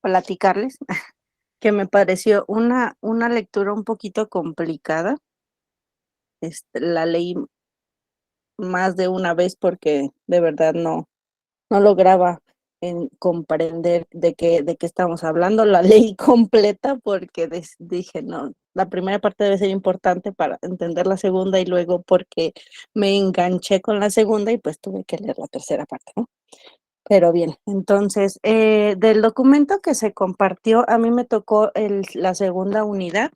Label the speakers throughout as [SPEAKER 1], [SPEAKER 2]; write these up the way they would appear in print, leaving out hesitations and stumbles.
[SPEAKER 1] platicarles que me pareció una lectura un poquito complicada. La leí más de una vez porque de verdad no lograba comprender de qué estamos hablando. La leí completa porque dije, no, la primera parte debe ser importante para entender la segunda y luego porque me enganché con la segunda y pues tuve que leer la tercera parte, ¿no? Pero bien, entonces, del documento que se compartió, a mí me tocó la segunda unidad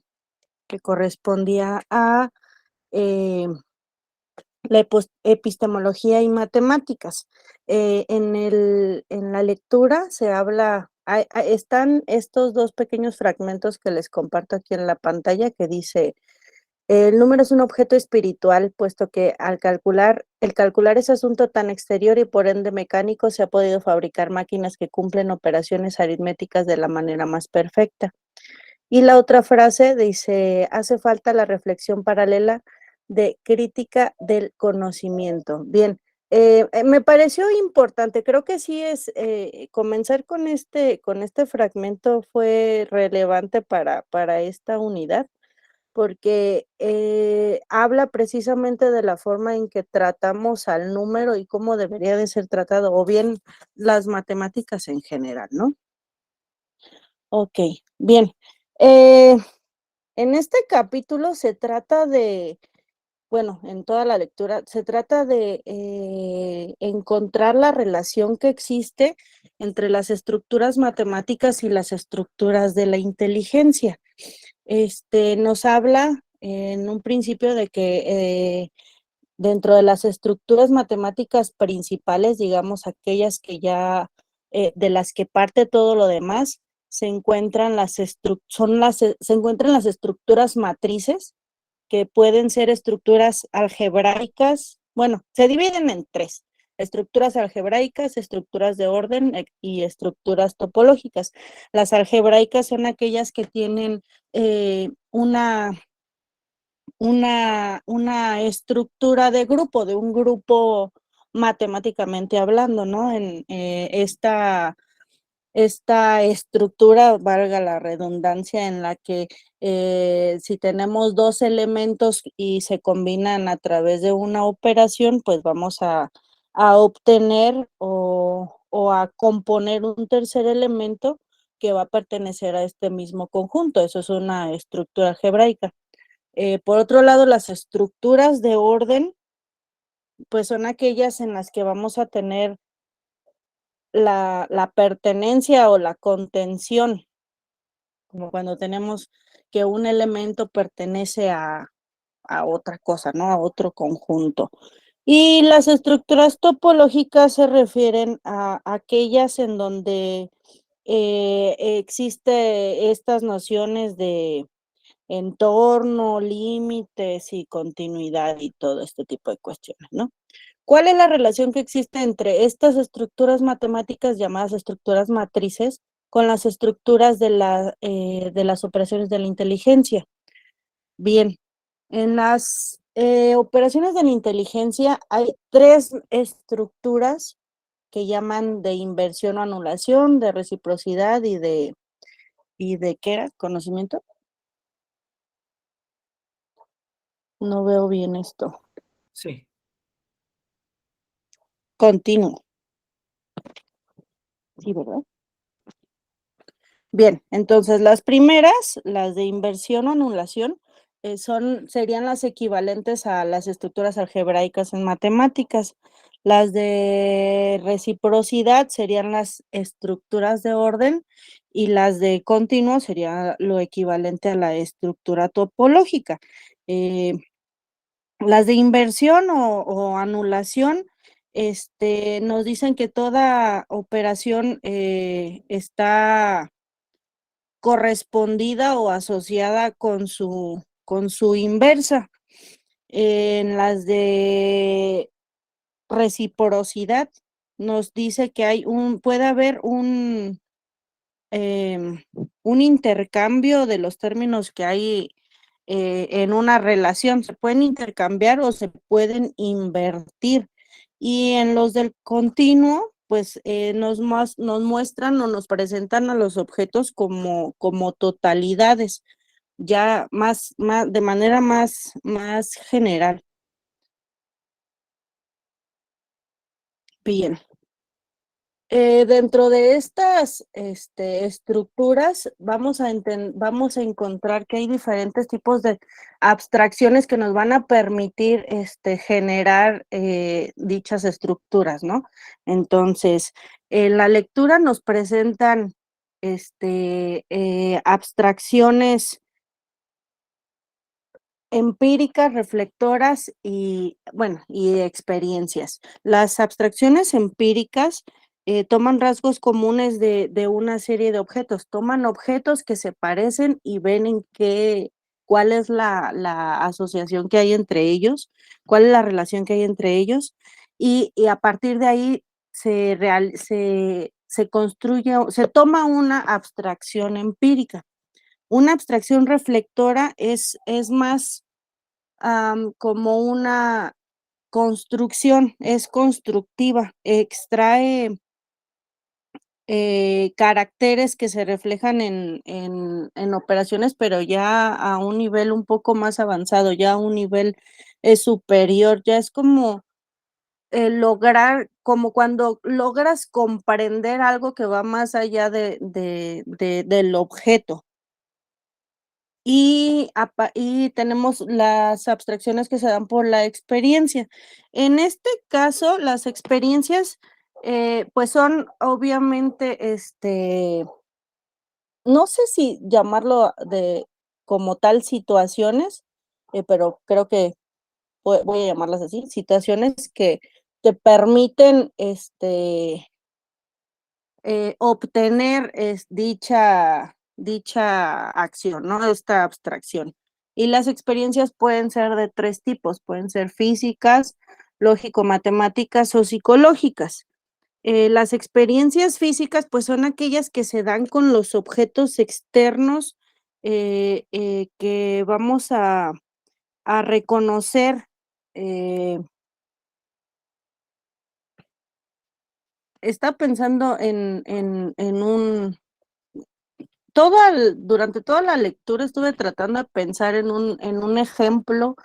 [SPEAKER 1] que correspondía a eh, la epistemología y matemáticas. En la lectura se habla, están estos dos pequeños fragmentos que les comparto aquí en la pantalla que dice, el número es un objeto espiritual, puesto que el calcular es asunto tan exterior y por ende mecánico, se ha podido fabricar máquinas que cumplen operaciones aritméticas de la manera más perfecta. Y la otra frase dice, hace falta la reflexión paralela de crítica del conocimiento. Bien, me pareció importante, creo que sí es, comenzar con este fragmento fue relevante para esta unidad, porque habla precisamente de la forma en que tratamos al número y cómo debería de ser tratado, o bien las matemáticas en general, ¿no? Ok, bien. Eh, en este capítulo se trata de, bueno, en toda la lectura, se trata de encontrar la relación que existe entre las estructuras matemáticas y las estructuras de la inteligencia. Nos habla en un principio de que dentro de las estructuras matemáticas principales, digamos, aquellas que ya, de las que parte todo lo demás, se encuentran se encuentran las estructuras matrices, que pueden ser estructuras algebraicas. Bueno, se dividen en tres: estructuras algebraicas, estructuras de orden y estructuras topológicas. Las algebraicas son aquellas que tienen una estructura de grupo, de un grupo matemáticamente hablando, ¿no? Esta estructura, valga la redundancia, en la que si tenemos dos elementos y se combinan a través de una operación, pues vamos a obtener o a componer un tercer elemento que va a pertenecer a este mismo conjunto. Eso es una estructura algebraica. Por otro lado, las estructuras de orden, pues son aquellas en las que vamos a tener la pertenencia o la contención, como cuando tenemos que un elemento pertenece a otra cosa, ¿no? A otro conjunto. Y las estructuras topológicas se refieren a aquellas en donde existe estas nociones de entorno, límites y continuidad y todo este tipo de cuestiones, ¿no? ¿Cuál es la relación que existe entre estas estructuras matemáticas llamadas estructuras matrices con las estructuras de las operaciones de la inteligencia? Bien, en las operaciones de la inteligencia hay tres estructuras que llaman de inversión o anulación, de reciprocidad y de ¿qué era? ¿Conocimiento? No veo bien esto.
[SPEAKER 2] Sí.
[SPEAKER 1] Continuo. Sí, ¿verdad? Bien, entonces las primeras, las de inversión o anulación, serían las equivalentes a las estructuras algebraicas en matemáticas. Las de reciprocidad serían las estructuras de orden y las de continuo sería lo equivalente a la estructura topológica. Eh, las de inversión o anulación, nos dicen que toda operación está correspondida o asociada con su inversa. En las de reciprocidad nos dice que puede haber un intercambio de los términos que hay en una relación. Se pueden intercambiar o se pueden invertir. Y en los del continuo pues nos muestran o nos presentan a los objetos como totalidades, ya de manera más general. Bien. Dentro de estas estructuras vamos a encontrar que hay diferentes tipos de abstracciones que nos van a permitir generar dichas estructuras, ¿no? Entonces, en la lectura nos presentan abstracciones empíricas, reflectoras y, bueno, y experiencias. Las abstracciones empíricas toman rasgos comunes de una serie de objetos, toman objetos que se parecen y ven cuál es la asociación que hay entre ellos, cuál es la relación que hay entre ellos, y a partir de ahí se construye, se toma una abstracción empírica. Una abstracción reflectora es más como una construcción, es constructiva, extrae caracteres que se reflejan en operaciones, pero ya a un nivel un poco más avanzado, ya a un nivel superior, ya es como lograr, como cuando logras comprender algo que va más allá del objeto. Y tenemos las abstracciones que se dan por la experiencia. En este caso, las experiencias, pues son obviamente, no sé si llamarlo como tal situaciones, pero creo que voy a llamarlas así, situaciones que te permiten, obtener dicha acción, ¿no? Esta abstracción. Y las experiencias pueden ser de tres tipos, pueden ser físicas, lógico-matemáticas o psicológicas. Las experiencias físicas, pues son aquellas que se dan con los objetos externos que vamos a reconocer. eh, Está pensando en durante toda la lectura estuve tratando de pensar en un ejemplo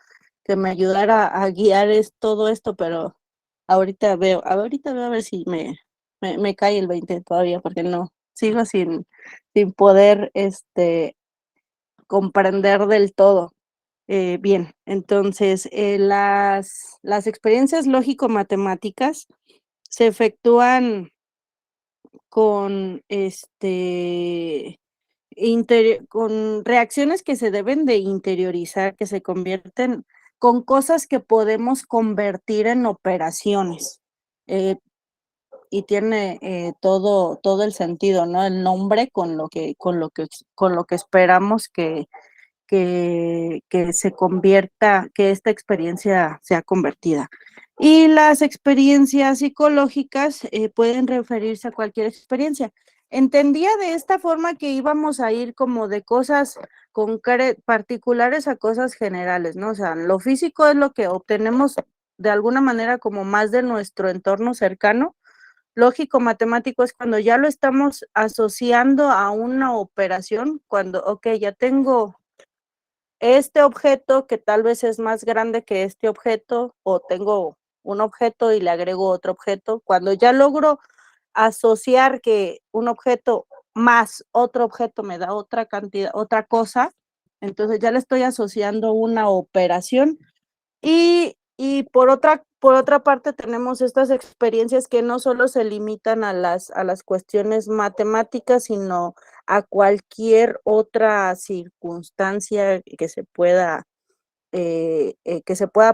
[SPEAKER 1] que me ayudara a guiar todo esto, pero ahorita veo a ver si me cae el 20 todavía, porque no, sigo sin poder comprender del todo. Bien, entonces las experiencias lógico-matemáticas se efectúan con con reacciones que se deben de interiorizar, que se convierten con cosas que podemos convertir en operaciones. eh, y tiene todo el sentido, ¿no? El nombre con lo que esperamos que se convierta, que esta experiencia sea convertida. Y las experiencias psicológicas pueden referirse a cualquier experiencia. Entendía de esta forma que íbamos a ir como de cosas particulares a cosas generales, ¿no? O sea, lo físico es lo que obtenemos de alguna manera como más de nuestro entorno cercano. Lógico matemático es cuando ya lo estamos asociando a una operación, cuando, ok, ya tengo este objeto que tal vez es más grande que este objeto, o tengo un objeto y le agrego otro objeto. Cuando ya logro asociar que un objeto más otro objeto me da otra cantidad, otra cosa, entonces ya le estoy asociando una operación. Y por otra parte tenemos estas experiencias que no solo se limitan a las cuestiones matemáticas, sino a cualquier otra circunstancia que se pueda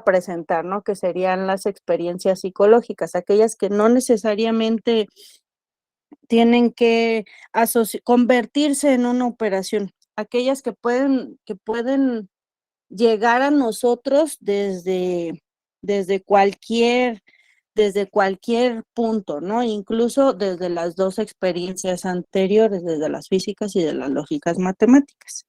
[SPEAKER 1] presentar, ¿no? Que serían las experiencias psicológicas, aquellas que no necesariamente tienen que convertirse en una operación, aquellas que pueden llegar a nosotros desde cualquier punto, ¿no? Incluso desde las dos experiencias anteriores, desde las físicas y de las lógicas matemáticas.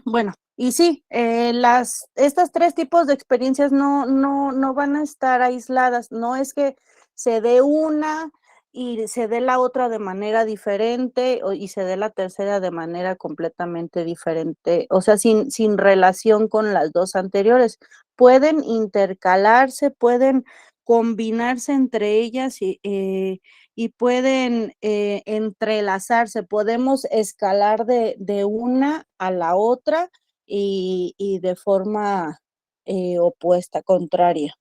[SPEAKER 1] Bueno, Y sí, estas 3 tipos de experiencias no van a estar aisladas, no es que se dé una y se dé la otra de manera diferente, y se dé la tercera de manera completamente diferente, o sea, sin relación con las 2 anteriores. Pueden intercalarse, pueden combinarse entre ellas y pueden, entrelazarse, podemos escalar de una a la otra y de forma, opuesta, contraria.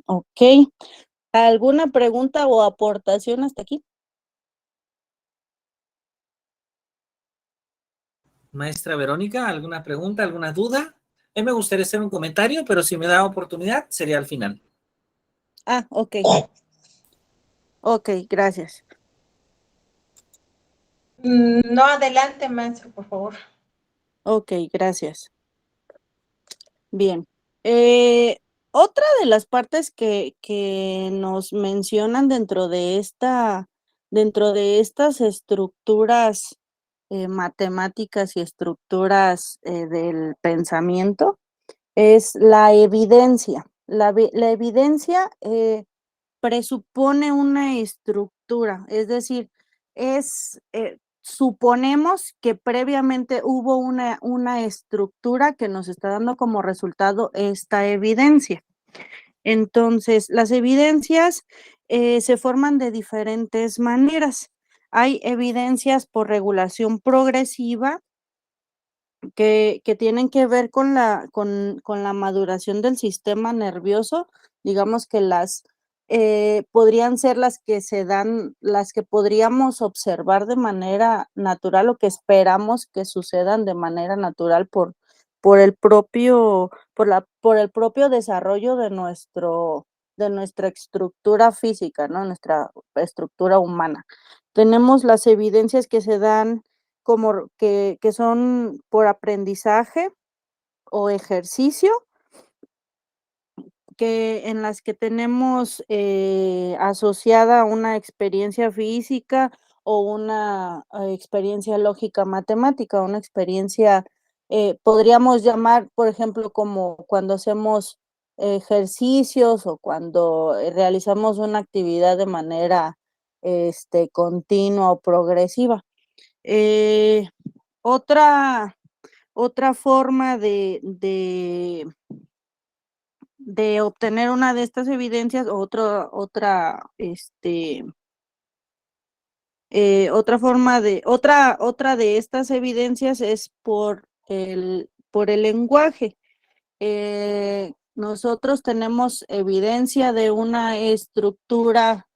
[SPEAKER 1] ¿Ok? ¿Alguna pregunta o aportación hasta aquí?
[SPEAKER 2] Maestra Verónica, ¿alguna pregunta, alguna duda? A mí me gustaría hacer un comentario, pero si me da oportunidad, sería al final.
[SPEAKER 1] Ok. Ok, gracias.
[SPEAKER 3] No, adelante, maestro, por favor.
[SPEAKER 1] Ok, gracias. Bien. Otra de las partes que nos mencionan dentro de estas estructuras matemáticas y estructuras del pensamiento es la evidencia. La evidencia presupone una estructura, es decir, suponemos que previamente hubo una estructura que nos está dando como resultado esta evidencia. Entonces, las evidencias se forman de diferentes maneras. Hay evidencias por regulación progresiva que tienen que ver con la maduración del sistema nervioso, digamos que podrían ser las que podríamos observar de manera natural o que esperamos que sucedan de manera natural por el propio, por el propio desarrollo de nuestra estructura física, ¿no? Nuestra estructura humana. Tenemos las evidencias que se dan como que son por aprendizaje o ejercicio, en las que tenemos, asociada una experiencia física o una, experiencia lógica matemática, una experiencia, podríamos llamar, por ejemplo, como cuando hacemos ejercicios o cuando, realizamos una actividad de manera, continua o progresiva. Eh, otra otra forma de obtener una de estas evidencias, otra de estas evidencias es por el lenguaje. Nosotros tenemos evidencia de una estructura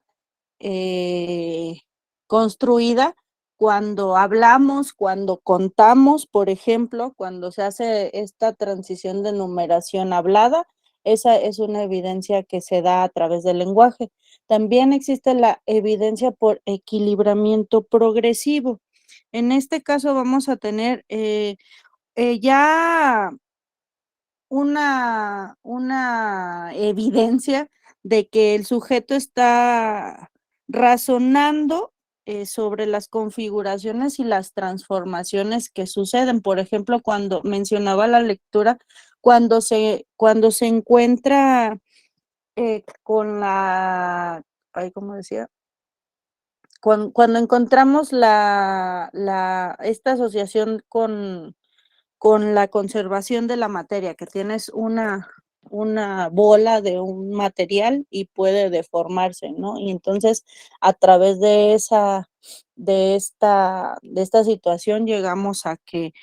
[SPEAKER 1] eh, construida cuando hablamos, cuando contamos, por ejemplo, cuando se hace esta transición de numeración hablada, esa es una evidencia que se da a través del lenguaje. También existe la evidencia por equilibramiento progresivo. En este caso vamos a tener ya una evidencia de que el sujeto está razonando sobre las configuraciones y las transformaciones que suceden. Por ejemplo, cuando mencionaba la lectura, cuando se encuentra con ¿cómo decía? Cuando encontramos esta asociación con la conservación de la materia, que tienes una bola de un material y puede deformarse, ¿no? Y entonces, a través de esta situación llegamos a que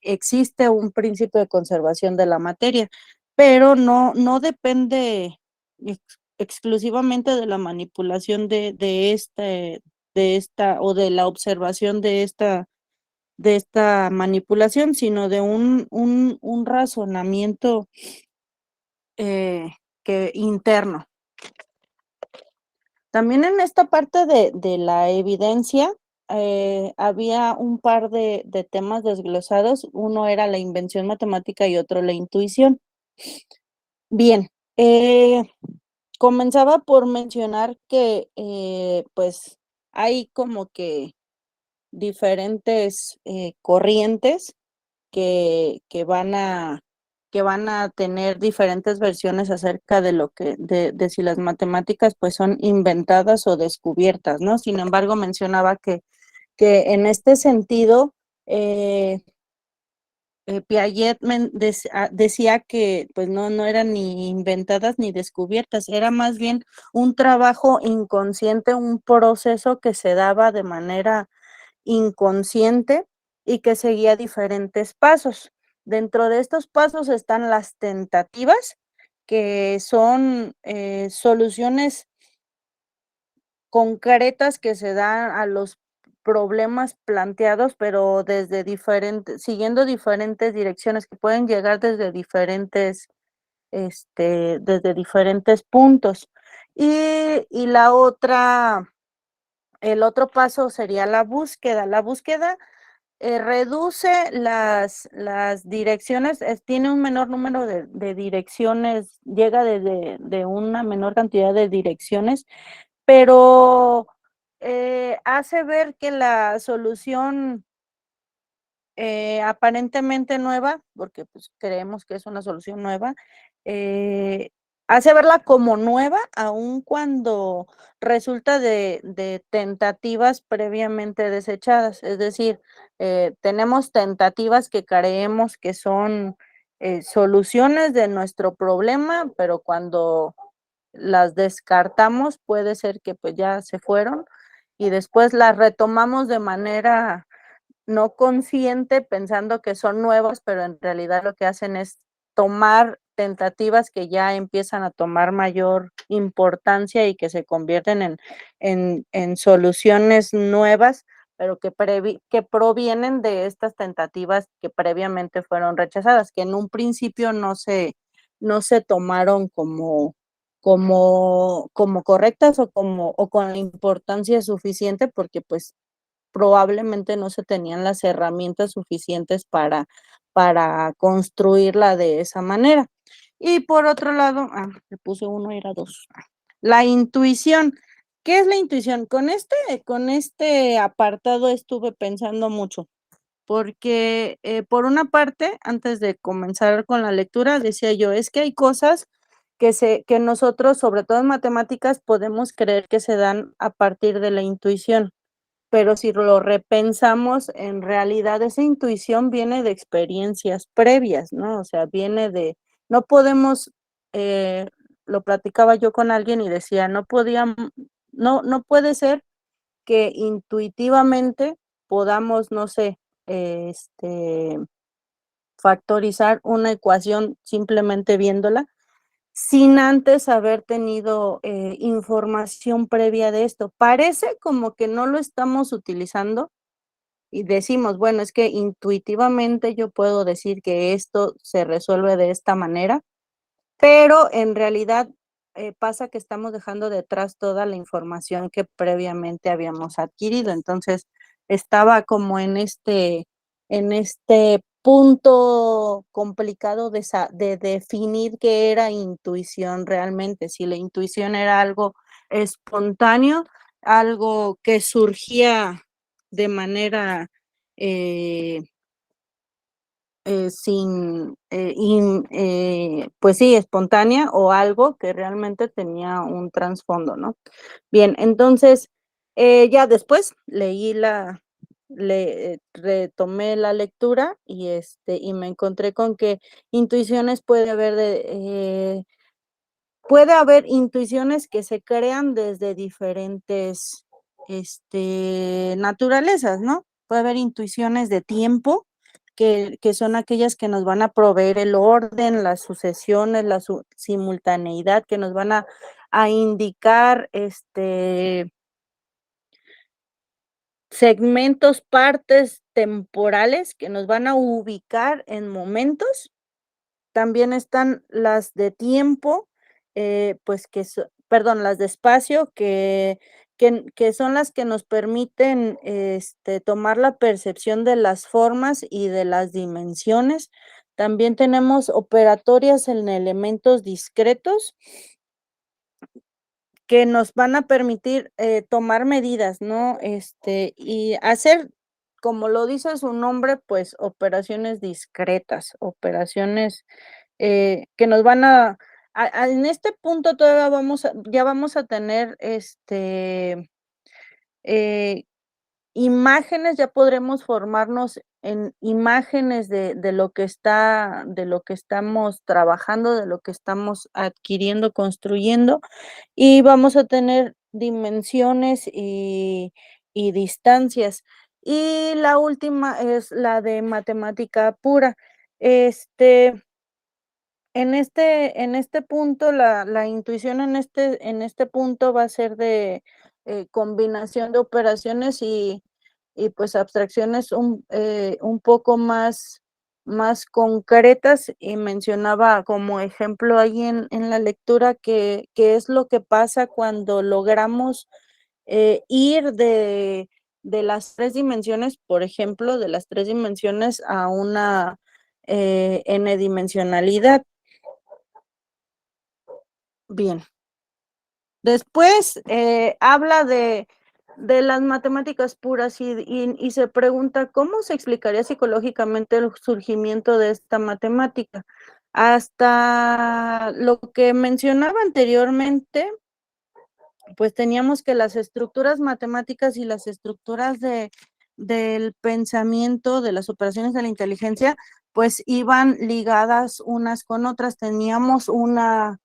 [SPEAKER 1] existe un principio de conservación de la materia, pero no depende exclusivamente de la manipulación de esta o de la observación de esta manipulación, sino de un razonamiento interno. También en esta parte de la evidencia había un par de temas desglosados. Uno era la invención matemática y otro la intuición. Bien, comenzaba por mencionar que pues hay como que diferentes corrientes que van a tener diferentes versiones acerca de lo que, de si las matemáticas pues son inventadas o descubiertas, ¿no? Sin embargo, mencionaba que en este sentido, Piaget decía que pues no eran ni inventadas ni descubiertas, era más bien un trabajo inconsciente, un proceso que se daba de manera inconsciente y que seguía diferentes pasos. Dentro de estos pasos están las tentativas, que son soluciones concretas que se dan a los problemas planteados, pero siguiendo diferentes direcciones que pueden llegar desde diferentes puntos. Y el otro paso sería la búsqueda. La búsqueda reduce las direcciones, tiene un menor número de direcciones, llega de una menor cantidad de direcciones, pero hace ver que la solución aparentemente nueva, porque pues creemos que es una solución nueva, hace verla como nueva, aun cuando resulta de tentativas previamente desechadas. Es decir, tenemos tentativas que creemos que son soluciones de nuestro problema, pero cuando las descartamos puede ser que pues ya se fueron y después las retomamos de manera no consciente, pensando que son nuevas, pero en realidad lo que hacen es tomar tentativas que ya empiezan a tomar mayor importancia y que se convierten en soluciones nuevas, pero que provienen de estas tentativas que previamente fueron rechazadas, que en un principio no se tomaron como correctas o con la importancia suficiente, porque pues probablemente no se tenían las herramientas suficientes para construirla de esa manera. Y por otro lado, le puse uno, era dos. La intuición. ¿Qué es la intuición? Con este apartado estuve pensando mucho, porque por una parte, antes de comenzar con la lectura, decía yo, es que hay cosas que nosotros, sobre todo en matemáticas, podemos creer que se dan a partir de la intuición, pero si lo repensamos, en realidad esa intuición viene de experiencias previas, ¿no? O sea, no podemos, lo platicaba yo con alguien y decía, no puede ser que intuitivamente podamos, no sé, factorizar una ecuación simplemente viéndola, sin antes haber tenido información previa de esto. Parece como que no lo estamos utilizando y decimos, bueno, es que intuitivamente yo puedo decir que esto se resuelve de esta manera, pero en realidad pasa que estamos dejando detrás toda la información que previamente habíamos adquirido. Entonces, estaba como en este punto complicado de definir qué era intuición realmente, si la intuición era algo espontáneo, algo que surgía de manera eh, pues sí, espontánea, o algo que realmente tenía un trasfondo, ¿no? Bien, entonces, ya después retomé la lectura y me encontré con que intuiciones puede haber intuiciones que se crean desde diferentes naturalezas, ¿no? Puede haber intuiciones de tiempo, que son aquellas que nos van a proveer el orden, las sucesiones, la simultaneidad, que nos van a indicar segmentos, partes temporales que nos van a ubicar en momentos. También están las de tiempo, pues perdón, las de espacio, que son las que nos permiten tomar la percepción de las formas y de las dimensiones. También tenemos operatorias en elementos discretos que nos van a permitir tomar medidas, ¿no? Y hacer como lo dice su nombre, pues operaciones discretas, operaciones que nos van en este punto todavía ya vamos a tener eh, imágenes, ya podremos formarnos en imágenes de lo que estamos trabajando, de lo que estamos adquiriendo, construyendo, y vamos a tener dimensiones y distancias. Y la última es la de matemática pura. Este, en este punto, la intuición en este punto va a ser de combinación de operaciones y pues abstracciones un poco más concretas, y mencionaba como ejemplo ahí en la lectura que es lo que pasa cuando logramos ir de las 3 dimensiones, por ejemplo, de las 3 dimensiones a una n-dimensionalidad. Bien. Después habla de las matemáticas puras y se pregunta cómo se explicaría psicológicamente el surgimiento de esta matemática. Hasta lo que mencionaba anteriormente, pues teníamos que las estructuras matemáticas y las estructuras del pensamiento, de las operaciones de la inteligencia, pues iban ligadas unas con otras. Teníamos una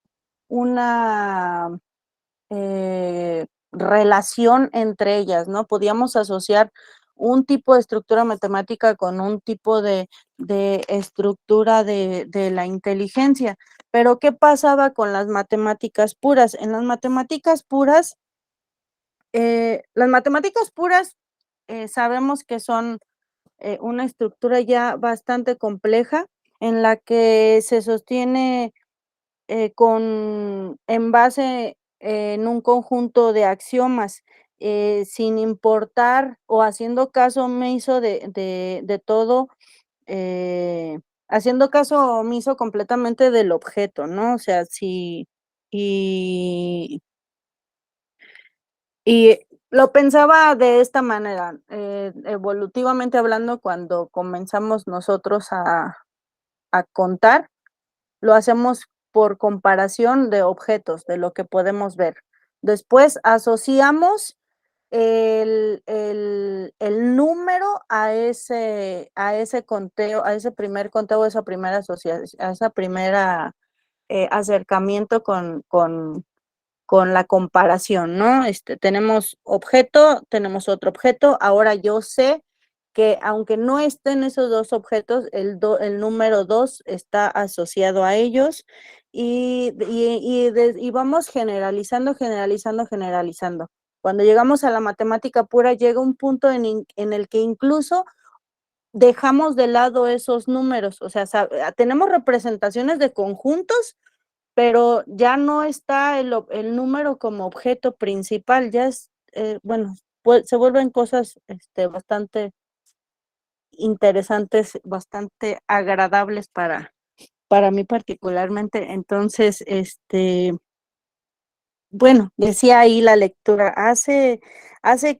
[SPEAKER 1] relación entre ellas, ¿no? Podíamos asociar un tipo de estructura matemática con un tipo de estructura de la inteligencia. Pero, ¿qué pasaba con las matemáticas puras? En las matemáticas puras sabemos que son una estructura ya bastante compleja en la que se sostiene en base en un conjunto de axiomas, sin importar o haciendo caso omiso de todo, haciendo caso omiso completamente del objeto, ¿no? O sea, sí, y, y lo pensaba de esta manera, evolutivamente hablando, cuando comenzamos nosotros a contar, lo hacemos por comparación de objetos, de lo que podemos ver. Después asociamos el número a ese conteo, a ese primer conteo, a esa primera asociación, a esa primera acercamiento con la comparación, ¿no? Tenemos objeto, tenemos otro objeto, ahora yo sé que aunque no estén esos 2 objetos, el número 2 está asociado a ellos, y vamos generalizando, generalizando, generalizando. Cuando llegamos a la matemática pura, llega un punto en el que incluso dejamos de lado esos números, o sea, tenemos representaciones de conjuntos, pero ya no está el número como objeto principal, ya es, bueno, pues, se vuelven cosas bastante interesantes, bastante agradables para mí particularmente. Entonces, bueno, decía ahí la lectura, hace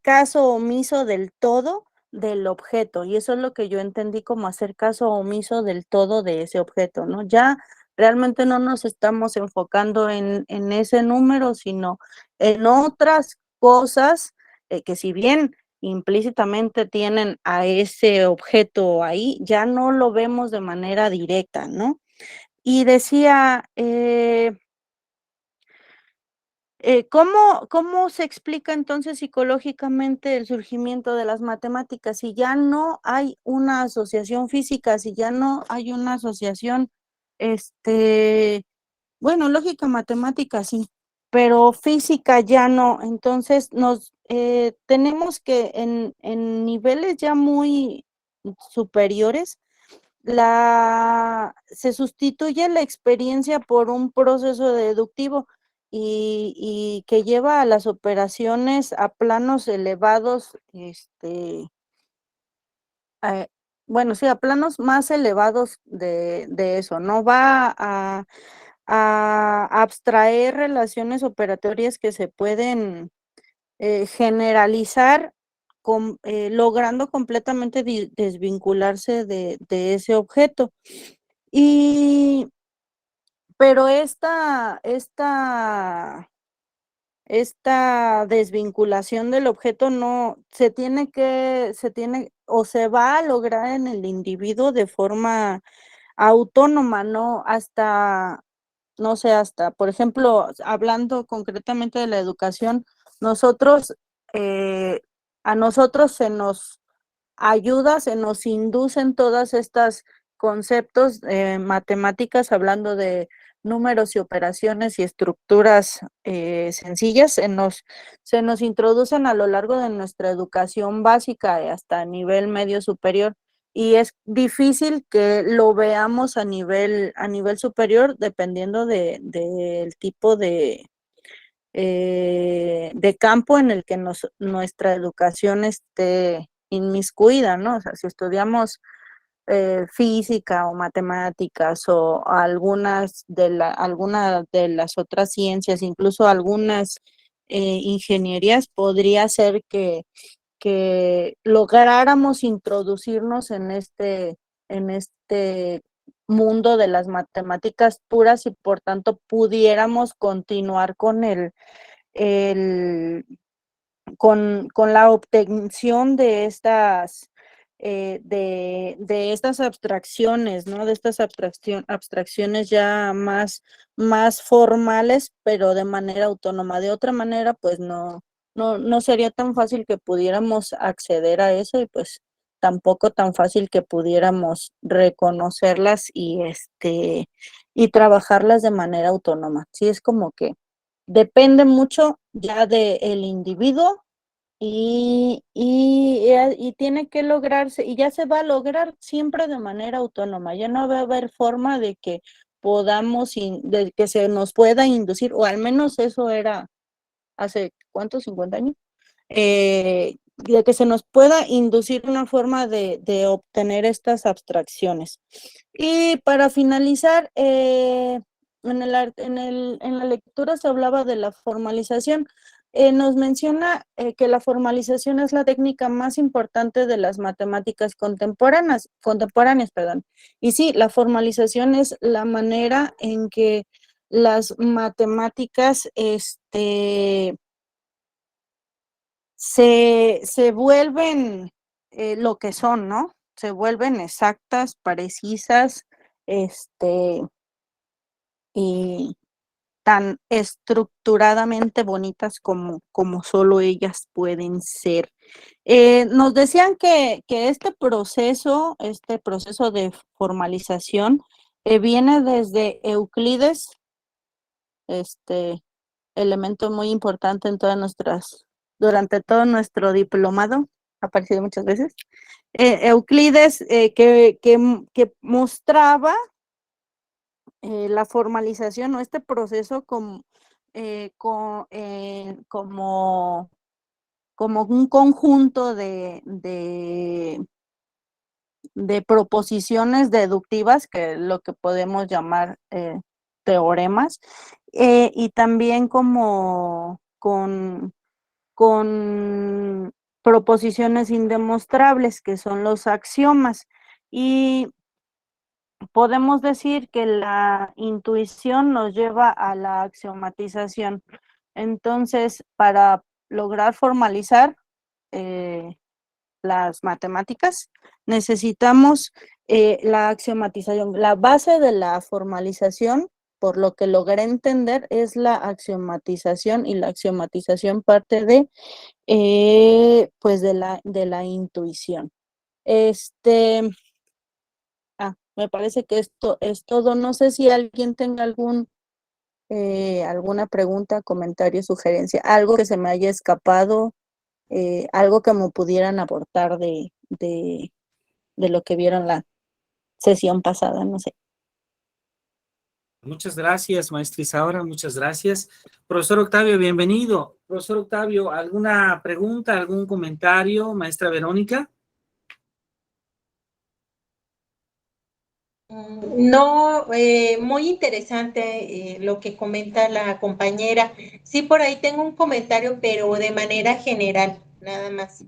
[SPEAKER 1] caso omiso del todo del objeto, y eso es lo que yo entendí como hacer caso omiso del todo de ese objeto, ¿no? Ya realmente no nos estamos enfocando en ese número, sino en otras cosas que, si bien implícitamente tienen a ese objeto ahí, ya no lo vemos de manera directa, ¿no? Y decía, ¿cómo se explica entonces psicológicamente el surgimiento de las matemáticas? Si ya no hay una asociación física, si ya no hay una asociación, bueno, lógica matemática sí, pero física ya no. Entonces tenemos que en niveles ya muy superiores, se sustituye la experiencia por un proceso deductivo y que lleva a las operaciones a planos elevados, eh, bueno, sí, a planos más elevados de eso, ¿no? Va a abstraer relaciones operatorias que se pueden generalizar logrando completamente desvincularse de ese objeto. Y, pero esta desvinculación del objeto no se tiene o se va a lograr en el individuo de forma autónoma, no hasta, no sé, hasta, por ejemplo, hablando concretamente de la educación, nosotros, a nosotros se nos ayuda, se nos inducen todas estas conceptos matemáticas, hablando de números y operaciones y estructuras sencillas, se nos introducen a lo largo de nuestra educación básica hasta nivel medio superior, y es difícil que lo veamos a nivel superior dependiendo del tipo de campo en el que nuestra educación esté inmiscuida, ¿no? O sea, si estudiamos física o matemáticas o alguna de las otras ciencias, incluso algunas ingenierías, podría ser que lográramos introducirnos en este mundo de las matemáticas puras y por tanto pudiéramos continuar el, con la obtención de estas abstracciones, ¿no? De estas abstracciones ya más formales, pero de manera autónoma. De otra manera, pues no sería tan fácil que pudiéramos acceder a eso, y pues tampoco tan fácil que pudiéramos reconocerlas y trabajarlas de manera autónoma. Sí, es como que depende mucho ya del individuo y tiene que lograrse, y ya se va a lograr siempre de manera autónoma. Ya no va a haber forma de que de que se nos pueda inducir, o al menos eso era hace, ¿cuántos? 50 años. De que se nos pueda inducir una forma de obtener estas abstracciones. Y para finalizar, en la lectura se hablaba de la formalización. Nos menciona que la formalización es la técnica más importante de las matemáticas contemporáneas, perdón. Y sí, la formalización es la manera en que las matemáticas se vuelven lo que son, ¿no? Se vuelven exactas, precisas, y tan estructuradamente bonitas como solo ellas pueden ser. Nos decían que este proceso de formalización viene desde Euclides, elemento muy importante durante todo nuestro diplomado, ha aparecido muchas veces. Euclides, que mostraba la formalización o este proceso como un conjunto de proposiciones deductivas, que es lo que podemos llamar teoremas, y también como con proposiciones indemostrables, que son los axiomas. Y podemos decir que la intuición nos lleva a la axiomatización. Entonces, para lograr formalizar las matemáticas, necesitamos la axiomatización. La base de la formalización, por lo que logré entender, es la axiomatización, y la axiomatización parte pues de la intuición. Me parece que esto es todo. No sé si alguien tenga alguna pregunta, comentario, sugerencia, algo que se me haya escapado, algo que me pudieran aportar de lo que vieron la sesión pasada, no sé.
[SPEAKER 2] Muchas gracias, maestra Isaura, muchas gracias. Profesor Octavio, bienvenido. Profesor Octavio, ¿alguna pregunta, algún comentario, maestra Verónica?
[SPEAKER 3] No, muy interesante lo que comenta la compañera. Sí, por ahí tengo un comentario, pero de manera general, nada más.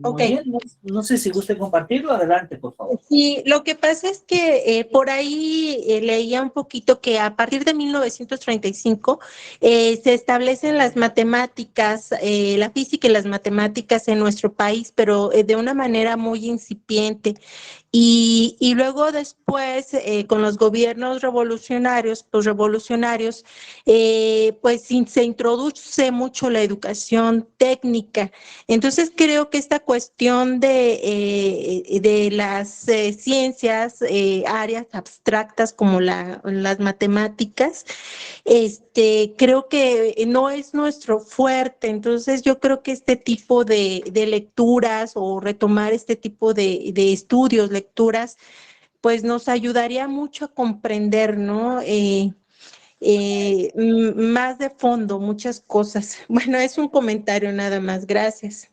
[SPEAKER 3] Ok.
[SPEAKER 2] Muy bien, no sé si guste compartirlo, adelante, por favor.
[SPEAKER 3] Sí, lo que pasa es que por ahí leía un poquito que a partir de 1935 se establecen las matemáticas, la física y las matemáticas en nuestro país, pero de una manera muy incipiente. Y luego después, con los gobiernos revolucionarios, pues revolucionarios, se introduce mucho la educación técnica. Entonces creo que esta cuestión de las ciencias, áreas abstractas como las matemáticas, creo que no es nuestro fuerte. Entonces yo creo que este tipo de lecturas o retomar este tipo de estudios, lecturas, pues nos ayudaría mucho a comprender, ¿no? Más de fondo, muchas cosas. Bueno, es un comentario nada más. Gracias.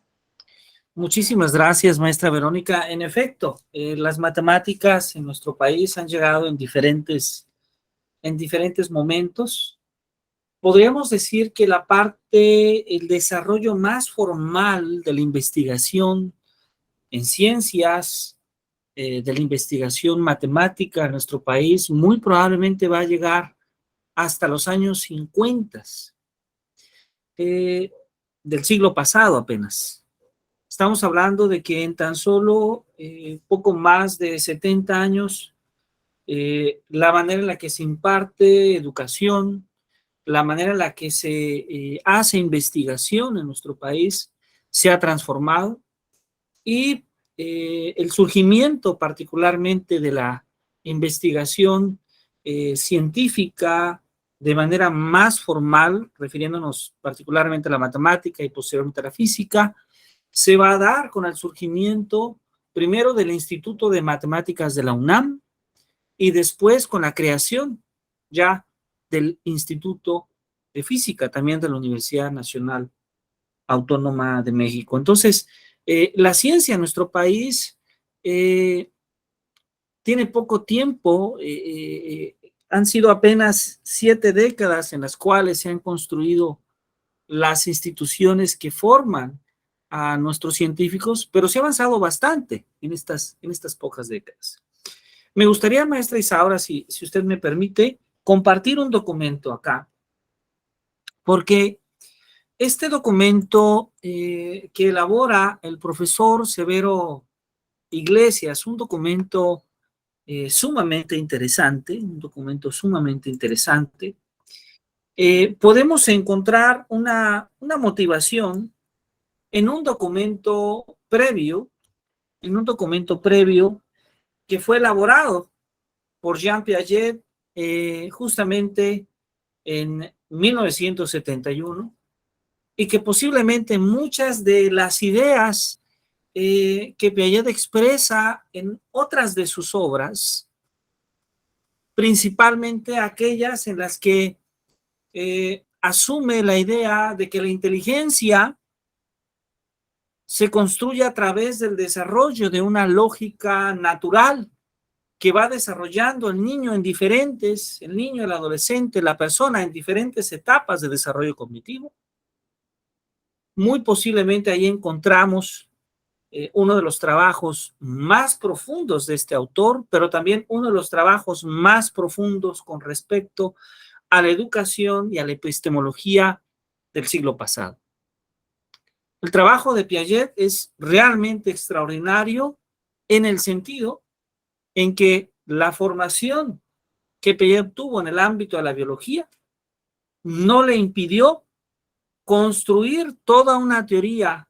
[SPEAKER 2] Muchísimas gracias, maestra Verónica. En efecto, las matemáticas en nuestro país han llegado en diferentes momentos. Podríamos decir que el desarrollo más formal de la investigación en ciencias, de la investigación matemática en nuestro país, muy probablemente va a llegar hasta los años 50 del siglo pasado apenas. Estamos hablando de que en tan solo poco más de 70 años, la manera en la que se imparte educación, la manera en la que se hace investigación en nuestro país se ha transformado y el surgimiento particularmente de la investigación científica de manera más formal, refiriéndonos particularmente a la matemática y posteriormente a la física, se va a dar con el surgimiento primero del Instituto de Matemáticas de la UNAM y después con la creación ya del Instituto de Física, también de la Universidad Nacional Autónoma de México. Entonces, la ciencia en nuestro país tiene poco tiempo, han sido apenas 7 décadas en las cuales se han construido las instituciones que forman a nuestros científicos, pero se ha avanzado bastante en estas pocas décadas. Me gustaría, maestra Isaura, si usted me permite, compartir un documento acá, porque este documento que elabora el profesor Severo Iglesias, un documento sumamente interesante, podemos encontrar una motivación en un documento previo que fue elaborado por Jean Piaget justamente en 1971 y que posiblemente muchas de las ideas que Piaget expresa en otras de sus obras, principalmente aquellas en las que asume la idea de que la inteligencia se construye a través del desarrollo de una lógica natural que va desarrollando el niño, el adolescente, la persona en diferentes etapas de desarrollo cognitivo. Muy posiblemente ahí encontramos uno de los trabajos más profundos de este autor, pero también uno de los trabajos más profundos con respecto a la educación y a la epistemología del siglo pasado. El trabajo de Piaget es realmente extraordinario en el sentido en que la formación que Piaget tuvo en el ámbito de la biología no le impidió construir toda una teoría,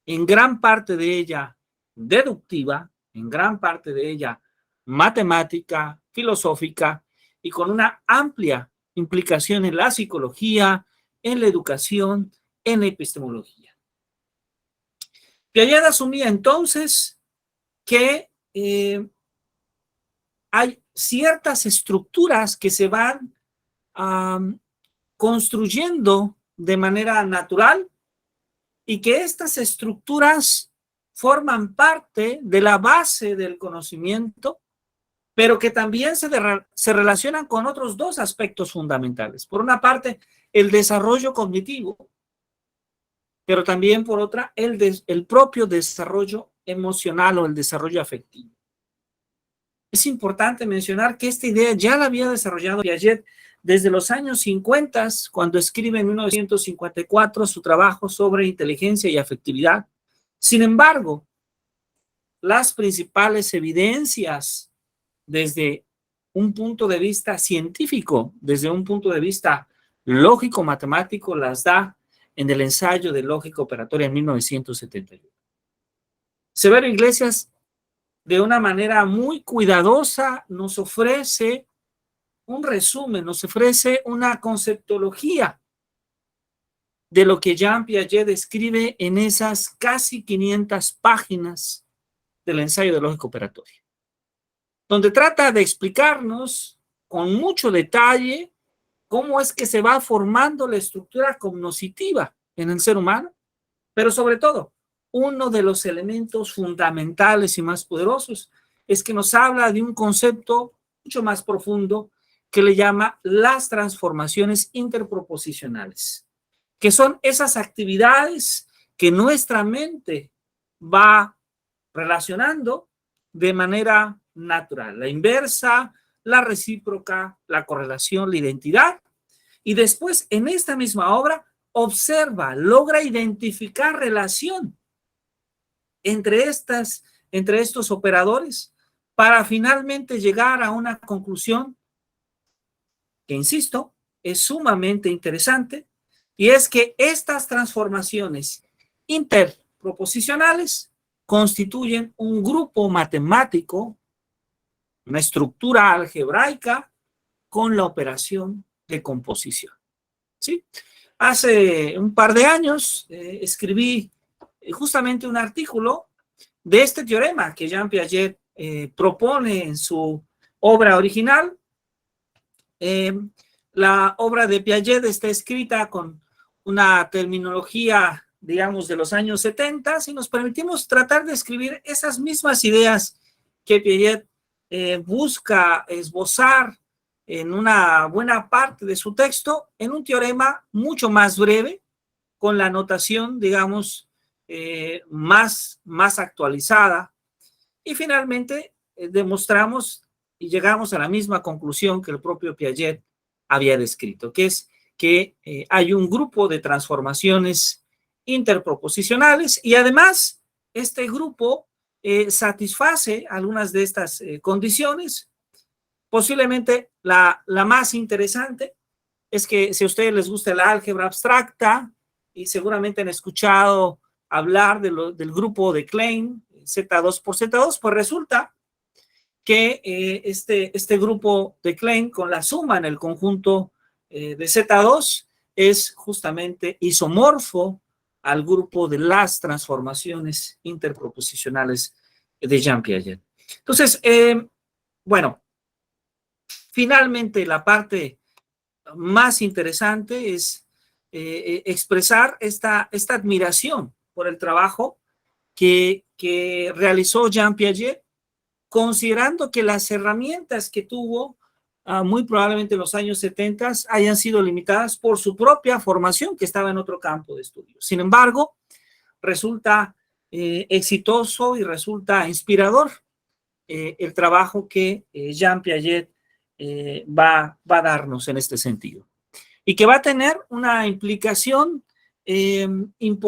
[SPEAKER 2] en gran parte de ella deductiva, en gran parte de ella matemática, filosófica y con una amplia implicación en la psicología, en la educación, en la epistemología. Piaget asumía entonces que hay ciertas estructuras que se van construyendo de manera natural y que estas estructuras forman parte de la base del conocimiento, pero que también se relacionan con otros dos aspectos fundamentales. Por una parte, el desarrollo cognitivo pero también por otra, el propio desarrollo emocional o el desarrollo afectivo. Es importante mencionar que esta idea ya la había desarrollado Piaget desde los años 50, cuando escribe en 1954 su trabajo sobre inteligencia y afectividad. Sin embargo, las principales evidencias desde un punto de vista científico, desde un punto de vista lógico-matemático, las da en el ensayo de lógica operatoria en 1971. Severo Iglesias, de una manera muy cuidadosa, nos ofrece un resumen, nos ofrece una conceptología de lo que Jean Piaget describe en esas casi 500 páginas del ensayo de lógica operatoria, donde trata de explicarnos con mucho detalle cómo es que se va formando la estructura cognitiva en el ser humano, pero sobre todo, uno de los elementos fundamentales y más poderosos es que nos habla de un concepto mucho más profundo que le llama las transformaciones interproposicionales, que son esas actividades que nuestra mente va relacionando de manera natural, la inversa, la recíproca, la correlación, la identidad, y después en esta misma obra observa, logra identificar relación entre estos operadores para finalmente llegar a una conclusión que, insisto, es sumamente interesante, y es que estas transformaciones interproposicionales constituyen un grupo matemático, una estructura algebraica con la operación de composición. ¿Sí? Hace un par de años escribí justamente un artículo de este teorema que Jean Piaget propone en su obra original. La obra de Piaget está escrita con una terminología, digamos, de los años 70, y nos permitimos tratar de escribir esas mismas ideas que Piaget busca esbozar en una buena parte de su texto, en un teorema mucho más breve, con la notación, digamos, más actualizada, y finalmente demostramos y llegamos a la misma conclusión que el propio Piaget había descrito, que es que hay un grupo de transformaciones interproposicionales, y además este grupo satisface algunas de estas condiciones. Posiblemente la más interesante es que, si a ustedes les gusta la álgebra abstracta, y seguramente han escuchado hablar del grupo de Klein, Z2 por Z2, pues resulta que este grupo de Klein, con la suma en el conjunto de Z2, es justamente isomorfo al grupo de las transformaciones interproposicionales de Jean Piaget. Entonces, bueno, finalmente la parte más interesante es expresar esta admiración por el trabajo que realizó Jean Piaget, considerando que las herramientas que tuvo muy probablemente en los años 70 hayan sido limitadas por su propia formación, que estaba en otro campo de estudio. Sin embargo, resulta exitoso y resulta inspirador el trabajo que Jean Piaget va a darnos en este sentido, y que va a tener una implicación importante